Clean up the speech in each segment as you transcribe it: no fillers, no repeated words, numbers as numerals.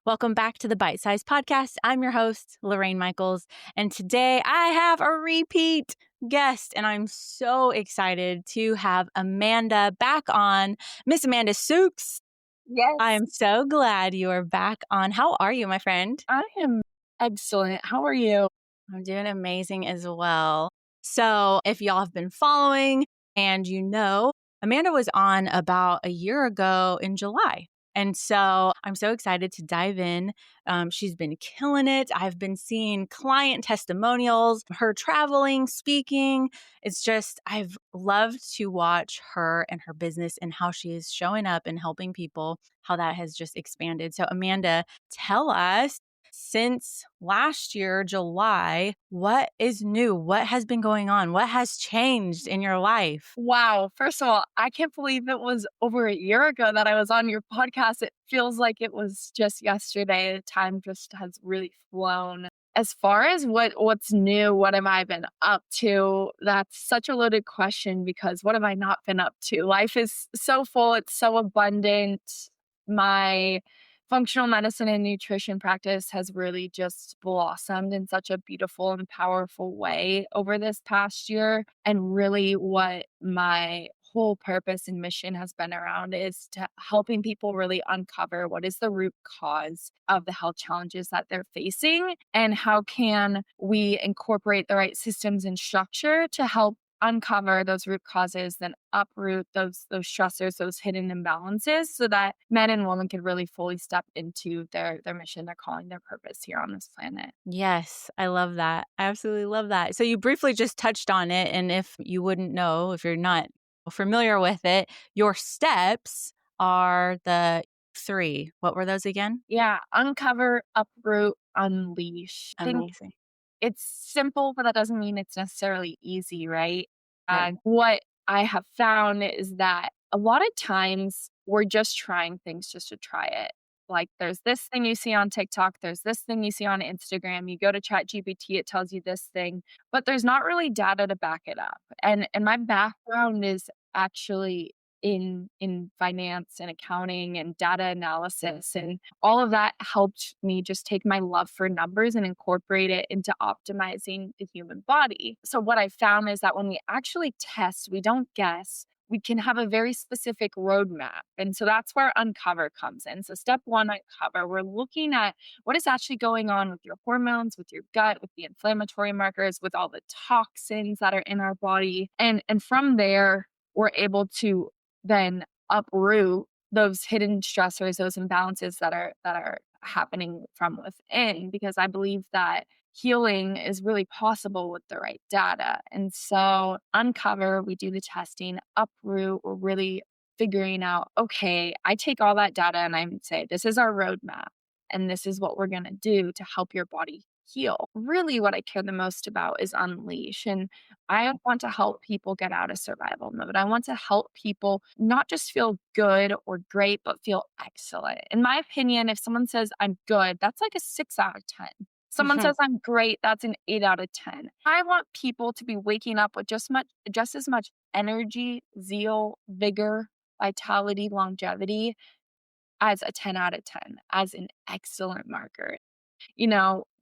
Welcome back to the Bite Size Podcast. I'm your host, Lorraine Michaels, and today I have a repeat guest, and I'm so excited to have Amanda back on. Miss Amanda Soukoulis. Yes, I'm so glad you are back on. How are you, my friend? I am excellent. How are you? I'm doing amazing as well. So, if y'all have been following and you know, Amanda was on about a year ago in July. And so I'm so excited to dive in. She's been killing it. I've been seeing client testimonials, her traveling, speaking. It's just, I've loved to watch her and her business and how she is showing up and helping people, how that has just expanded. So, Amanda, tell us, since last year, July, what is new? What has been going on? What has changed in your life? Wow. First of all, I can't believe it was over a year ago that I was on your podcast. It feels like it was just yesterday. Time just has really flown. As far as what's new, what have I been up to? That's such a loaded question because what have I not been up to? Life is so full, it's so abundant. My functional medicine and nutrition practice has really just blossomed in such a beautiful and powerful way over this past year. And really, what my whole purpose and mission has been around is to helping people really uncover what is the root cause of the health challenges that they're facing and how can we incorporate the right systems and structure to help uncover those root causes, then uproot those stressors, those hidden imbalances, so that men and women can really fully step into their mission, their calling, their purpose here on this planet. Yes, I love that. I absolutely love that. So you briefly just touched on it. And if you wouldn't know, if you're not familiar with it, your steps are the 3. What were those again? Yeah, uncover, uproot, unleash. I think Amazing. it's simple, but that doesn't mean it's necessarily easy, right? Right. And what I have found is that a lot of times we're just trying things just to try it. Like there's this thing you see on TikTok, there's this thing you see on Instagram, you go to ChatGPT, it tells you this thing, but there's not really data to back it up. And my background is actually in finance and accounting and data analysis, and all of that helped me just take my love for numbers and incorporate it into optimizing the human body. So what I found is that when we actually test, we don't guess, we can have a very specific roadmap. And so that's where uncover comes in. So step 1, uncover, we're looking at what is actually going on with your hormones, with your gut, with the inflammatory markers, with all the toxins that are in our body. And from there, we're able to then uproot those hidden stressors, those imbalances that are happening from within, because I believe that healing is really possible with the right data. And so uncover, we do the testing, uproot, we're really figuring out, okay, I take all that data and I say, this is our roadmap and this is what we're going to do to help your body heal. Really what I care the most about is unleash. And I want to help people get out of survival mode. I want to help people not just feel good or great, but feel excellent. In my opinion, if someone says I'm good, that's like a 6 out of 10. Someone says I'm great, that's an 8 out of 10. I want people to be waking up with just as much energy, zeal, vigor, vitality, longevity as a 10 out of 10, as an excellent marker.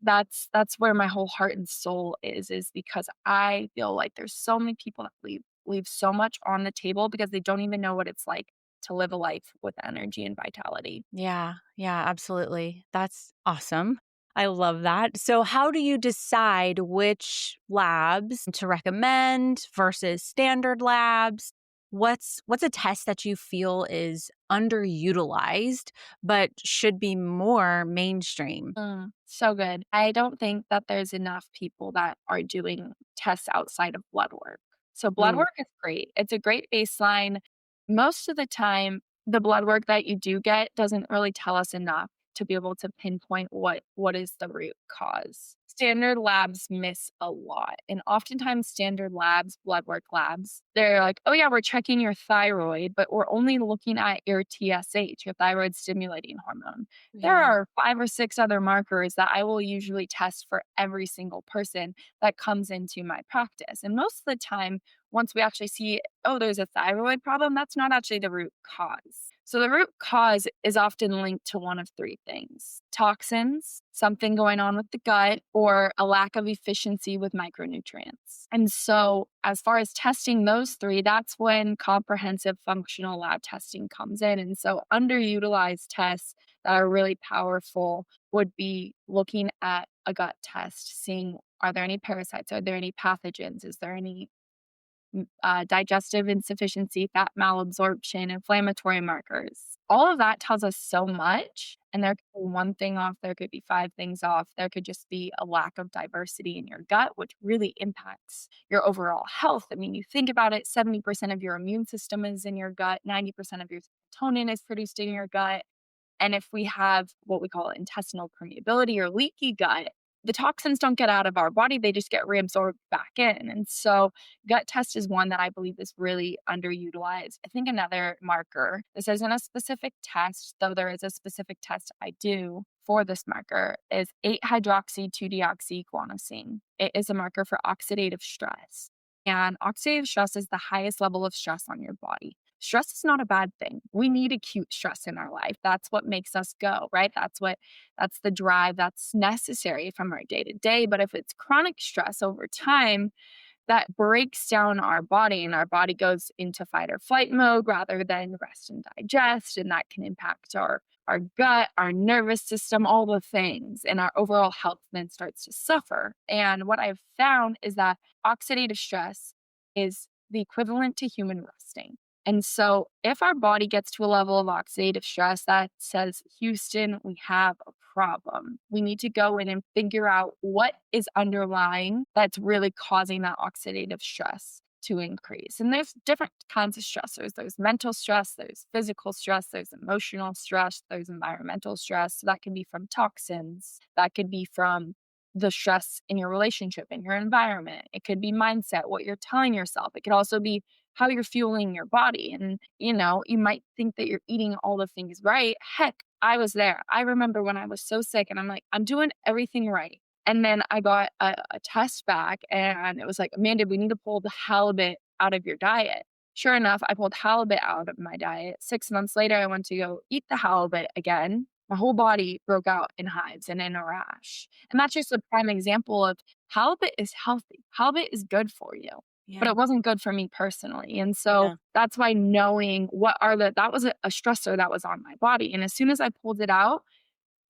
That's where my whole heart and soul is because I feel like there's so many people that leave so much on the table because they don't even know what it's like to live a life with energy and vitality. Yeah, absolutely. That's awesome. I love that. So how do you decide which labs to recommend versus standard labs? What's a test that you feel is underutilized but should be more mainstream? So good. I don't think that there's enough people that are doing tests outside of blood work. So blood Mm, work is great. It's a great baseline. Most of the time, the blood work that you do get doesn't really tell us enough to be able to pinpoint what is the root cause. Standard labs miss a lot. And oftentimes standard labs, blood work labs, they're like, "Oh yeah, we're checking your thyroid, but we're only looking at your TSH, your thyroid stimulating hormone." There yeah. are 5 or 6 other markers that I will usually test for every single person that comes into my practice. And most of the time, once we actually see, oh, there's a thyroid problem, that's not actually the root cause. So the root cause is often linked to one of three things: toxins, something going on with the gut, or a lack of efficiency with micronutrients. And so, as far as testing those three, that's when comprehensive functional lab testing comes in. And so, underutilized tests that are really powerful would be looking at a gut test, seeing, are there any parasites? Are there any pathogens? Is there any digestive insufficiency, fat malabsorption, inflammatory markers? All of that tells us so much. And there could be one thing off, there could be five things off. There could just be a lack of diversity in your gut, which really impacts your overall health. I mean, you think about it, 70% of your immune system is in your gut, 90% of your serotonin is produced in your gut. And if we have what we call intestinal permeability or leaky gut, the toxins don't get out of our body, they just get reabsorbed back in. And so, gut test is one that I believe is really underutilized. I think another marker, this isn't a specific test, though there is a specific test I do for this marker, is 8 hydroxy 2-deoxyguanosine. It is a marker for oxidative stress. And oxidative stress is the highest level of stress on your body. Stress is not a bad thing. We need acute stress in our life. That's what makes us go, right? That's the drive that's necessary from our day to day. But if it's chronic stress over time, that breaks down our body, and our body goes into fight or flight mode rather than rest and digest. And that can impact our gut, our nervous system, all the things, and our overall health then starts to suffer. And what I've found is that oxidative stress is the equivalent to human resting. And so, if our body gets to a level of oxidative stress that says, Houston, we have a problem, we need to go in and figure out what is underlying that's really causing that oxidative stress to increase. And there's different kinds of stressors. There's mental stress, there's physical stress, there's emotional stress, there's environmental stress. So that can be from toxins, that could be from the stress in your relationship, in your environment. It could be mindset, what you're telling yourself. It could also be how you're fueling your body. And, you might think that you're eating all the things right. Heck, I was there. I remember when I was so sick and I'm like, I'm doing everything right. And then I got a test back and it was like, Amanda, we need to pull the halibut out of your diet. Sure enough, I pulled halibut out of my diet. 6 months later, I went to go eat the halibut again. My whole body broke out in hives and in a rash. And that's just a prime example of halibut is healthy. Halibut is good for you, but Yeah. it wasn't good for me personally. And so Yeah. that's why knowing that was a stressor that was on my body. And as soon as I pulled it out,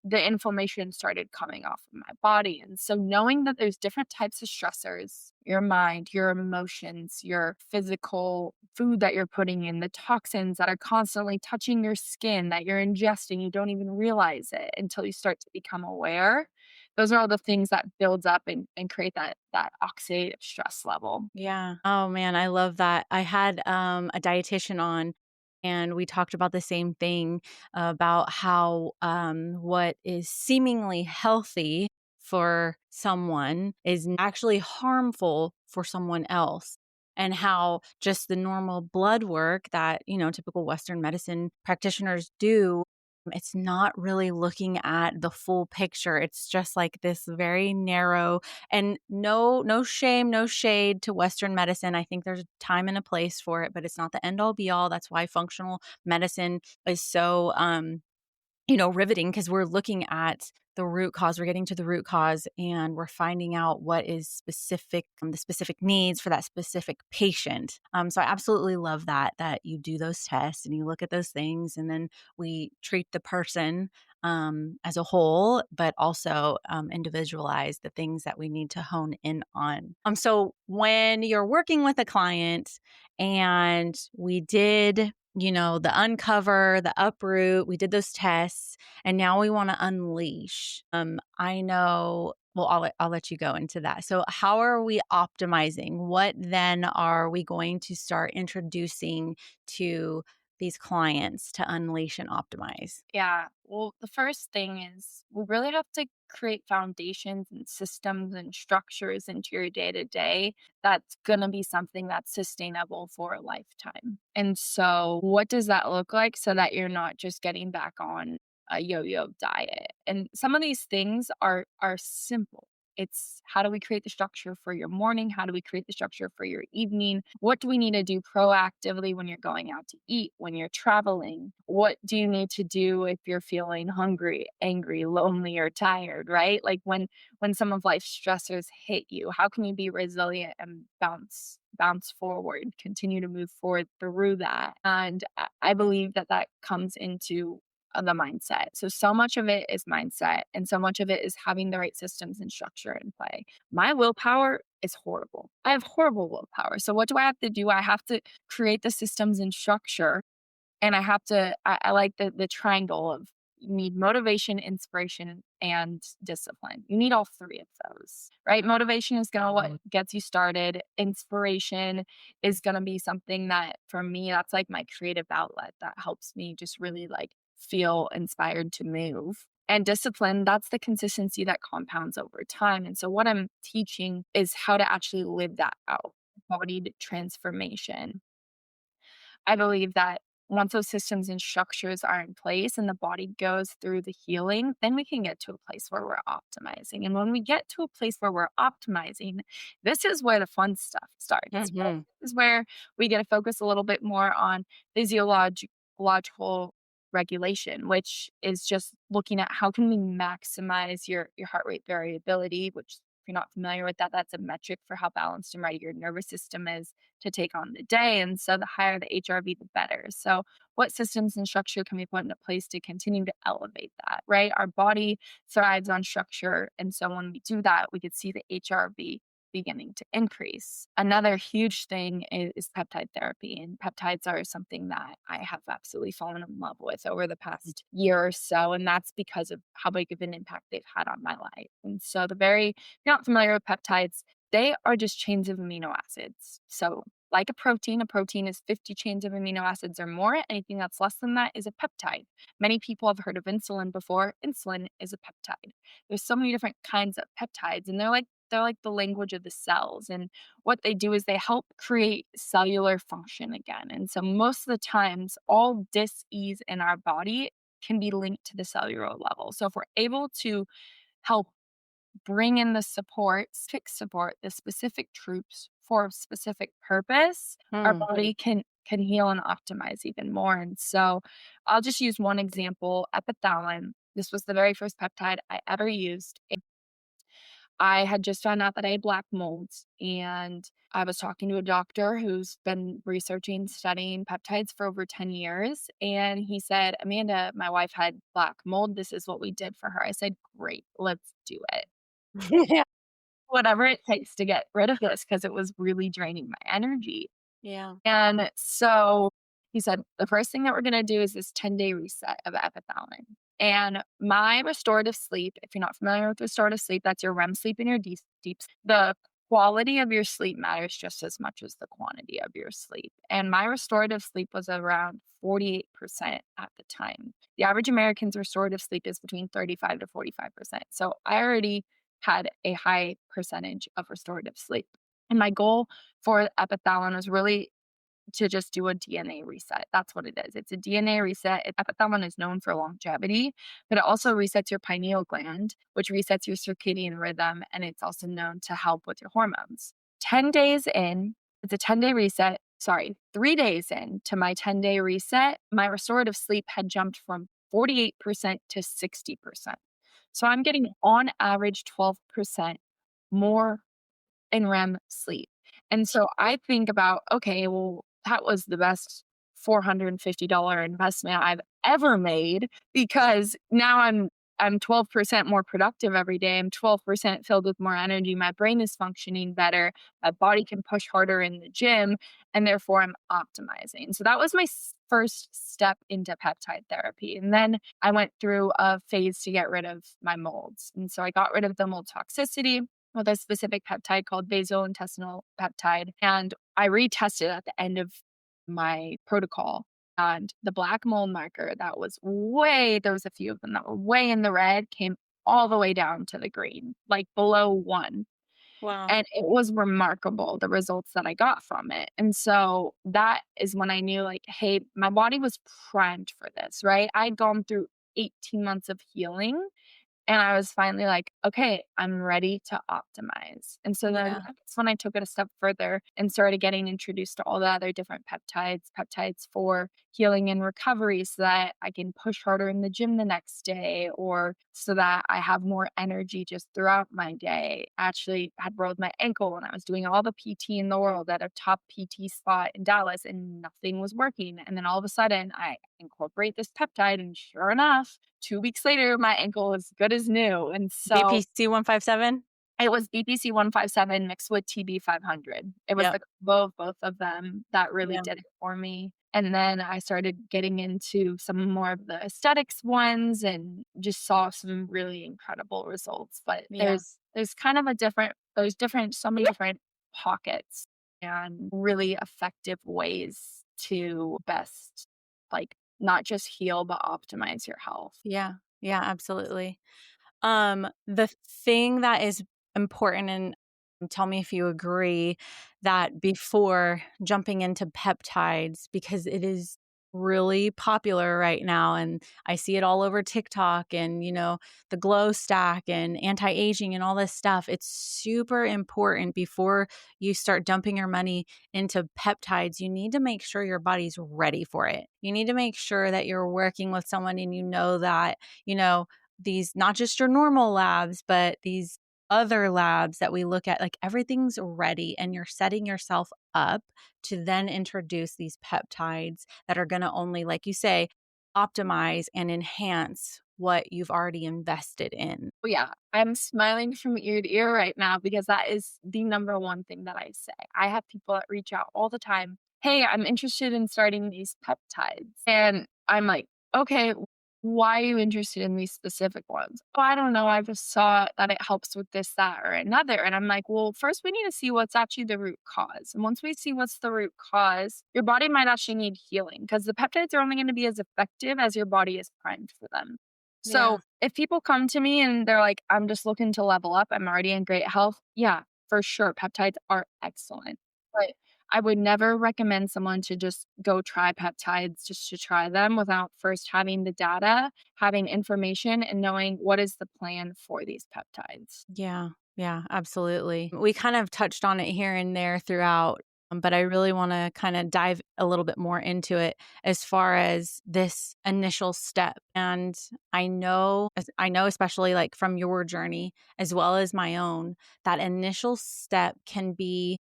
the inflammation started coming off of my body. And so knowing that there's different types of stressors, your mind, your emotions, your physical food that you're putting in, the toxins that are constantly touching your skin that you're ingesting, you don't even realize it until you start to become aware. Those are all the things that builds up and create that oxidative stress level. Yeah. Oh man, I love that. I had a dietitian on and we talked about the same thing about how what is seemingly healthy for someone is actually harmful for someone else. And how just the normal blood work that, typical Western medicine practitioners do, it's not really looking at the full picture. It's just like this very narrow, and no shame, no shade to Western medicine. I think there's a time and a place for it, but it's not the end all be all. That's why functional medicine is so riveting, because we're looking at the root cause. We're getting to the root cause and we're finding out what is specific, the specific needs for that specific patient. So I absolutely love that you do those tests and you look at those things, and then we treat the person as a whole, but also individualize the things that we need to hone in on. So when you're working with a client and we did the uncover, the uproot, we did those tests, and now we want to unleash. I know, well, I'll let you go into that. So how are we optimizing? What then are we going to start introducing to these clients to unleash and optimize? Yeah. Well, the first thing is we really have to create foundations and systems and structures into your day to day that's going to be something that's sustainable for a lifetime. And so, what does that look like so that you're not just getting back on a yo yo diet? And some of these things are simple. It's how do we create the structure for your morning? How do we create the structure for your evening? What do we need to do proactively when you're going out to eat, when you're traveling? What do you need to do if you're feeling hungry, angry, lonely, or tired, right? Like when some of life's stressors hit you, how can you be resilient and bounce forward, continue to move forward through that? And I believe that that comes into the mindset. So much of it is mindset, and so much of it is having the right systems and structure in play. My willpower is horrible. I have horrible willpower. So what do I have to do? I have to create the systems and structure, and I have to I like the triangle of you need motivation, inspiration, and discipline. You need all three of those, right? Motivation is gonna what gets you started. Inspiration is gonna be something that for me, that's like my creative outlet that helps me just really like feel inspired to move. And discipline, that's the consistency that compounds over time. And so what I'm teaching is how to actually live that out. Embodied transformation. I believe that once those systems and structures are in place and the body goes through the healing, then we can get to a place where we're optimizing. And when we get to a place where we're optimizing, this is where the fun stuff starts. Right? Mhm. This is where we get to focus a little bit more on physiological regulation, which is just looking at how can we maximize your heart rate variability, which if you're not familiar with that, that's a metric for how balanced and ready your nervous system is to take on the day. And so the higher the HRV, the better. So, what systems and structure can we put into place to continue to elevate that, right? Our body thrives on structure. And so, when we do that, we could see the HRV beginning to increase. Another huge thing is peptide therapy. And peptides are something that I have absolutely fallen in love with over the past year or so. And that's because of how big of an impact they've had on my life. And so, if you're not familiar with peptides, they are just chains of amino acids. So, like a protein is 50 chains of amino acids or more. Anything that's less than that is a peptide. Many people have heard of insulin before. Insulin is a peptide. There's so many different kinds of peptides, and they're like the language of the cells. And what they do is they help create cellular function again. And so most of the times, all dis-ease in our body can be linked to the cellular level. So if we're able to help bring in the support, fix support, the specific troops for a specific purpose, our Mm. body can heal and optimize even more. And so I'll just use one example, epithalin. This was the very first peptide I ever used. I had just found out that I had black molds, and I was talking to a doctor who's been researching, studying peptides for over 10 years. And he said, Amanda, my wife had black mold. This is what we did for her. I said, great, let's do it. Yeah. Whatever it takes to get rid of this because it was really draining my energy. Yeah. And so he said, the first thing that we're going to do is this 10-day reset of epithalin. And my restorative sleep, if you're not familiar with restorative sleep, that's your REM sleep and your deep sleep. The quality of your sleep matters just as much as the quantity of your sleep. And my restorative sleep was around 48% at the time. The average American's restorative sleep is between 35 to 45%. So I already had a high percentage of restorative sleep. And my goal for epithalin was really to just do a DNA reset. That's what it is. It's a DNA reset. Epithalin is known for longevity, but it also resets your pineal gland, which resets your circadian rhythm, and it's also known to help with your hormones. 10 days in, it's a 10-day reset. Sorry, 3 days in to my 10-day reset, my restorative sleep had jumped from 48% to 60%. So I'm getting on average 12% more in REM sleep. And so I think about, okay, well, that was the best $450 investment I've ever made because now I'm 12% more productive every day. I'm 12% filled with more energy. My brain is functioning better. My body can push harder in the gym, and therefore I'm optimizing. So that was my first step into peptide therapy. And then I went through a phase to get rid of my molds. And so I got rid of the mold toxicity with a specific peptide called basal intestinal peptide. And I retested at the end of my protocol. And the black mold marker that was there was a few of them that were way in the red, came all the way down to the green, like below 1. Wow. And it was remarkable, the results that I got from it. And so that is when I knew, like, hey, my body was primed for this, right? I'd gone through 18 months of healing And I was finally like, okay, I'm ready to optimize. And so then Yeah. that's when I took it a step further and started getting introduced to all the other different peptides for healing and recovery so that I can push harder in the gym the next day or so that I have more energy just throughout my day. I actually had rolled my ankle and I was doing all the PT in the world at a top PT spot in Dallas and nothing was working. And then all of a sudden I incorporate this peptide and sure enough, 2 weeks later, my ankle is good as new, and so BPC 157? it was BPC 157 mixed with TB 500. It was Yep. the combo of both of them that really Yeah. did it for me, and then I started getting into some more of the aesthetics ones and just saw some really incredible results, but Yeah. there's kind of a different there's different so many different pockets and really effective ways to best, like, not just heal, but optimize your health. Yeah. Yeah, absolutely. The thing that is important, and tell me if you agree, that before jumping into peptides, because it is really popular right now, and I see it all over TikTok and, the glow stack and anti-aging and all this stuff. It's super important before you start dumping your money into peptides. You need to make sure your body's ready for it. You need to make sure that you're working with someone and that, these not just your normal labs, but these other labs that we look at, like everything's ready and you're setting yourself up to then introduce these peptides that are going to only, like you say, optimize and enhance what you've already invested in. Oh, yeah. I'm smiling from ear to ear right now because that is the number one thing that I say. I have people that reach out all the time. Hey, I'm interested in starting these peptides. And I'm like, okay, why are you interested in these specific ones? Oh, I don't know. I just saw that it helps with this, that, or another. And I'm like, well, first we need to see what's actually the root cause. And once we see what's the root cause, your body might actually need healing because the peptides are only going to be as effective as your body is primed for them. Yeah. So if people come to me and they're like, I'm just looking to level up, I'm already in great health. Yeah, for sure. Peptides are excellent. But I would never recommend someone to just go try peptides just to try them without first having the data, having information, and knowing what is the plan for these peptides. Yeah. Yeah, absolutely. We kind of touched on it here and there throughout, but I really want to kind of dive a little bit more into it as far as this initial step. And I know especially like from your journey as well as my own, that initial step can be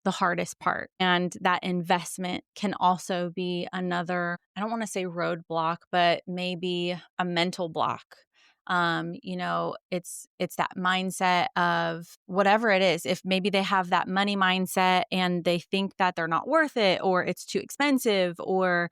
the hardest part. And that investment can also be another, I don't want to say roadblock, but maybe a mental block. It's that mindset of whatever it is. If maybe they have that money mindset and they think that they're not worth it or it's too expensive, or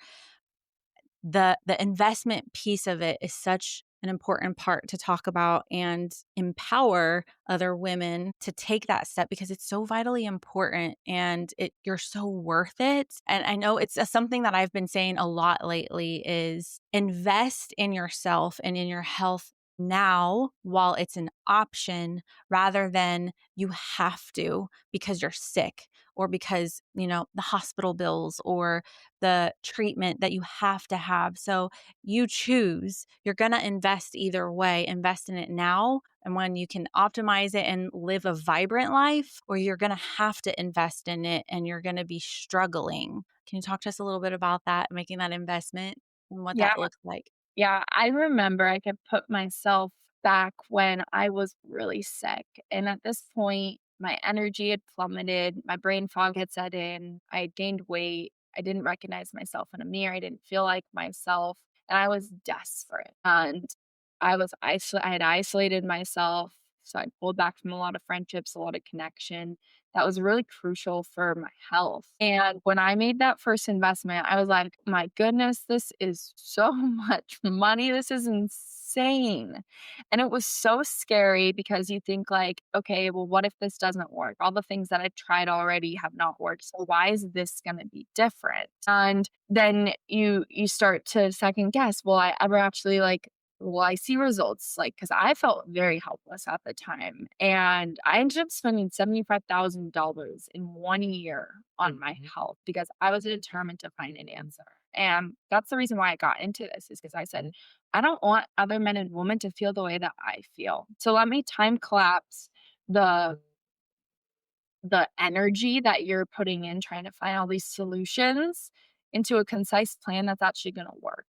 the investment piece of it is such an important part to talk about and empower other women to take that step, because it's so vitally important and you're so worth it. And I know it's something that I've been saying a lot lately is invest in yourself and in your health now while it's an option, rather than you have to because you're sick, or because the hospital bills or the treatment that you have to have. So you choose. You're going to invest either way. Invest in it now, and when you can optimize it and live a vibrant life, or you're going to have to invest in it and you're going to be struggling. Can you talk to us a little bit about that, making that investment and what Yeah. that looks like? Yeah, I remember I could put myself back when I was really sick. And at this point, my energy had plummeted, my brain fog had set in, I had gained weight, I didn't recognize myself in a mirror, I didn't feel like myself, and I was desperate. And I had isolated myself, so I pulled back from a lot of friendships, a lot of connection. That was really crucial for my health. And when I made that first investment, I was like, my goodness, this is so much money. This is insane. And it was so scary because you think like, okay, well, what if this doesn't work? All the things that I tried already have not worked. So why is this going to be different? And then you start to second guess, will I ever actually will I see results? Like, because I felt very helpless at the time. And I ended up spending $75,000 in 1 year on my health because I was determined to find an answer. And that's the reason why I got into this, is because I said, I don't want other men and women to feel the way that I feel. So let me time collapse the energy that you're putting in trying to find all these solutions into a concise plan that's actually going to work.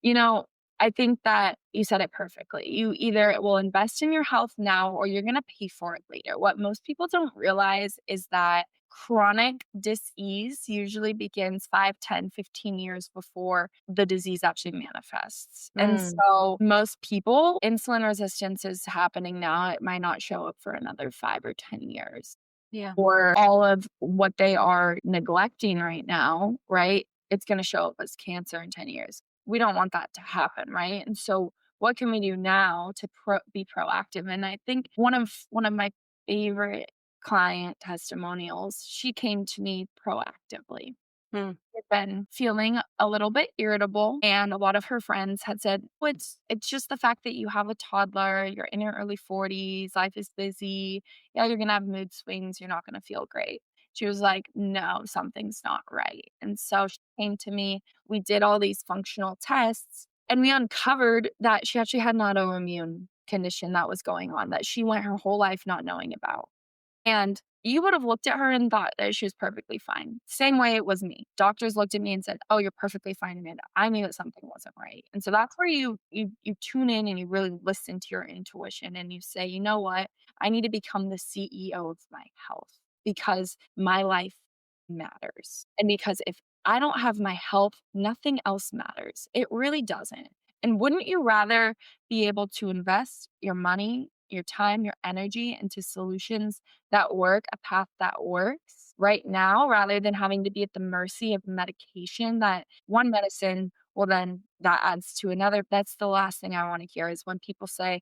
You know, I think that you said it perfectly. You either will invest in your health now or you're going to pay for it later. What most people don't realize is that chronic disease usually begins 5, 10, 15 years before the disease actually manifests. And Mm, so most people, insulin resistance is happening now. It might not show up for another 5 or 10 years yeah. or all of what they are neglecting right now, right? It's gonna show up as cancer in 10 years. We don't want that to happen, right? And so what can we do now to be proactive? And I think one of my favorite client testimonials, she came to me proactively. Mm, Had been feeling a little bit irritable, and a lot of her friends had said, "Oh, it's just the fact that you have a toddler, you're in your early 40s, life is busy. Yeah, you're gonna have mood swings, you're not gonna feel great." She was like, "No, something's not right." And so she came to me, we did all these functional tests, and we uncovered that she actually had an autoimmune condition that was going on that she went her whole life not knowing about. And you would have looked at her and thought that she was perfectly fine. Same way it was me. Doctors looked at me and said, "Oh, you're perfectly fine, Amanda." I knew that something wasn't right. And so that's where you tune in and you really listen to your intuition and you say, "You know what? I need to become the CEO of my health because my life matters." And because if I don't have my health, nothing else matters. It really doesn't. And wouldn't you rather be able to invest your money, your time, your energy into solutions that work, a path that works right now rather than having to be at the mercy of medication that one medicine well then that adds to another. That's the last thing I want to hear is when people say,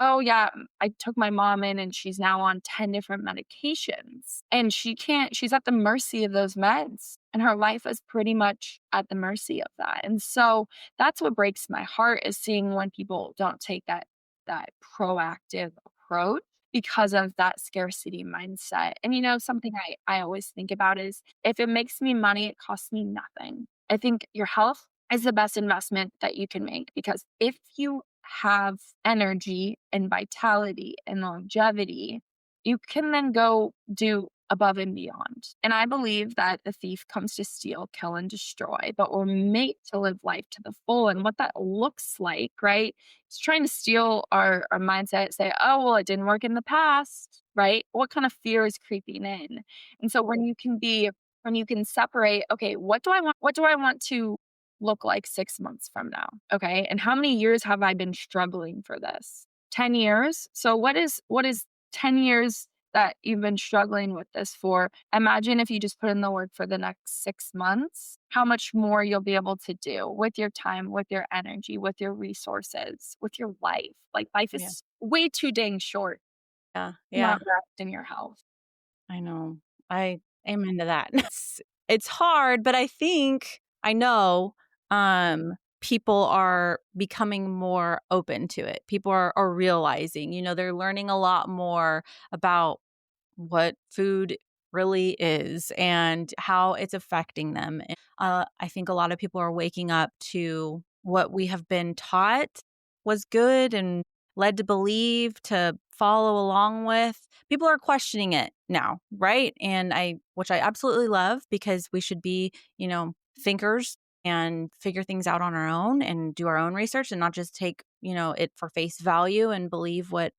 "Oh, yeah, I took my mom in and she's now on 10 different medications." And she's at the mercy of those meds, and her life is pretty much at the mercy of that. And so that's what breaks my heart is seeing when people don't take that proactive approach because of that scarcity mindset. And something I always think about is if it makes me money, it costs me nothing. I think your health is the best investment that you can make because if you have energy and vitality and longevity, you can then go do above and beyond. And I believe that the thief comes to steal, kill, and destroy, but we're made to live life to the full. And what that looks like, right? It's trying to steal our mindset, say, "Oh, well, it didn't work in the past," right? What kind of fear is creeping in? And so when you can separate, okay, what do I want? What do I want to look like 6 months from now? Okay. And how many years have I been struggling for this? 10 years. So what is 10 years that you've been struggling with this for? Imagine if you just put in the work for the next 6 months, how much more you'll be able to do with your time, with your energy, with your resources, with your life. Like life yeah. is way too dang short, Yeah. to not Yeah. rest in your health. I know. I am into that. It's hard, but I know people are becoming more open to it. People are realizing, they're learning a lot more about what food really is and how it's affecting them. And, I think a lot of people are waking up to what we have been taught was good and led to believe to follow along with. People are questioning it now, right? And which I absolutely love because we should be, thinkers and figure things out on our own and do our own research and not just take, it for face value and believe what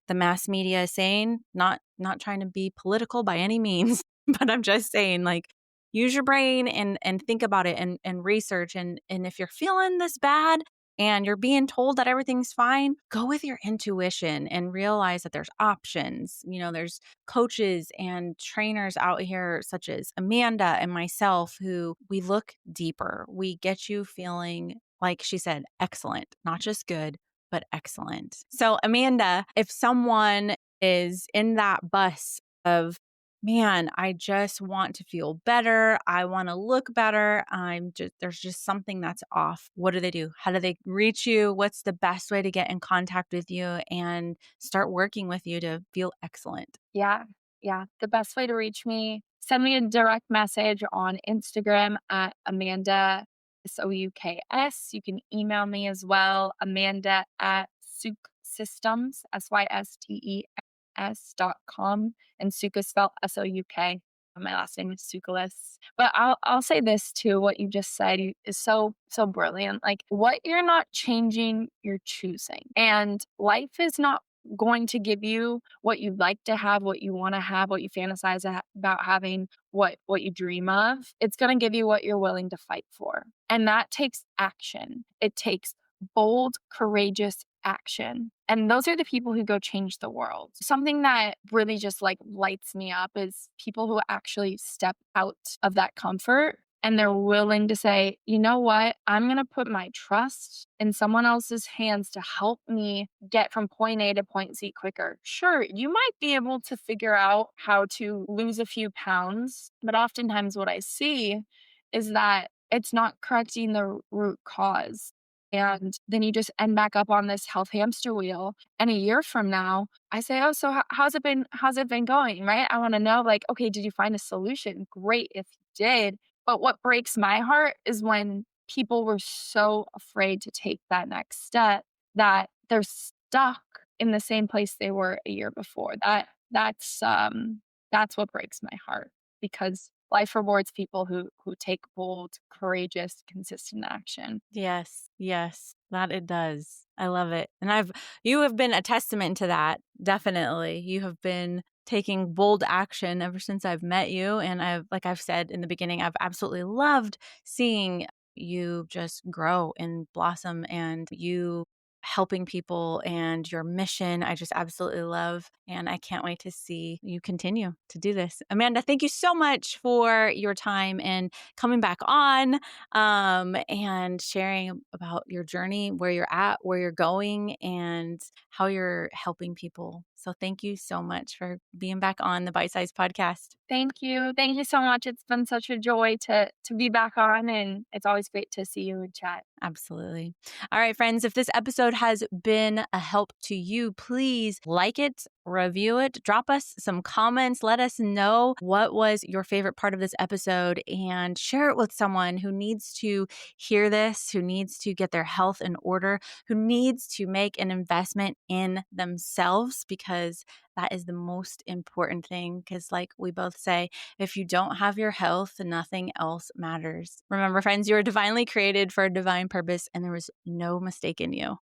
the mass media is saying. Not trying to be political by any means, but I'm just saying, like, use your brain and think about it and research. And if you're feeling this bad and you're being told that everything's fine, go with your intuition and realize that there's options. There's coaches and trainers out here such as Amanda and myself who we look deeper. We get you feeling, like she said, excellent, not just good, but excellent. So, Amanda, if someone is in that bus of, man, I just want to feel better, I want to look better, there's just something that's off. What do they do? How do they reach you? What's the best way to get in contact with you and start working with you to feel excellent? Yeah. Yeah. The best way to reach me, send me a direct message on Instagram at Amanda. Souks. You can email me as well, Amanda at Systems, systems.com. And Souk is spelled Souk. My last name is Soukoulis. But I'll say this too. What you just said is so brilliant. Like, what you're not changing, you're choosing. And life is not going to give you what you'd like to have, what you want to have, what you fantasize about having, what you dream of. It's going to give you what you're willing to fight for. And that takes action. It takes bold, courageous action. And those are the people who go change the world. Something that really just like lights me up is people who actually step out of that comfort and they're willing to say, you know what? I'm going to put my trust in someone else's hands to help me get from point A to point Z quicker. Sure, you might be able to figure out how to lose a few pounds, but oftentimes what I see is that it's not correcting the root cause. And then you just end back up on this health hamster wheel. And a year from now, I say, oh, so how's it been? How's it been going? Right? I want to know, like, okay, did you find a solution? Great if you did. But what breaks my heart is when people were so afraid to take that next step that they're stuck in the same place they were a year before. That's what breaks my heart, because life rewards people who take bold, courageous, consistent action. Yes, yes, that it does. I love it. And you have been a testament to that. Definitely. You have been taking bold action ever since I've met you. And like I've said in the beginning, I've absolutely loved seeing you just grow and blossom and you helping people and your mission. I just absolutely love. And I can't wait to see you continue to do this. Amanda, thank you so much for your time and coming back on and sharing about your journey, where you're at, where you're going, and how you're helping people. So thank you so much for being back on the Bite Size Podcast. Thank you. Thank you so much. It's been such a joy to be back on, and it's always great to see you and chat. Absolutely. All right, friends, if this episode has been a help to you, please like it, review it, drop us some comments. Let us know what was your favorite part of this episode and share it with someone who needs to hear this, who needs to get their health in order, who needs to make an investment in themselves, because that is the most important thing. Because like we both say, if you don't have your health, nothing else matters. Remember, friends, you are divinely created for a divine purpose, and there was no mistake in you.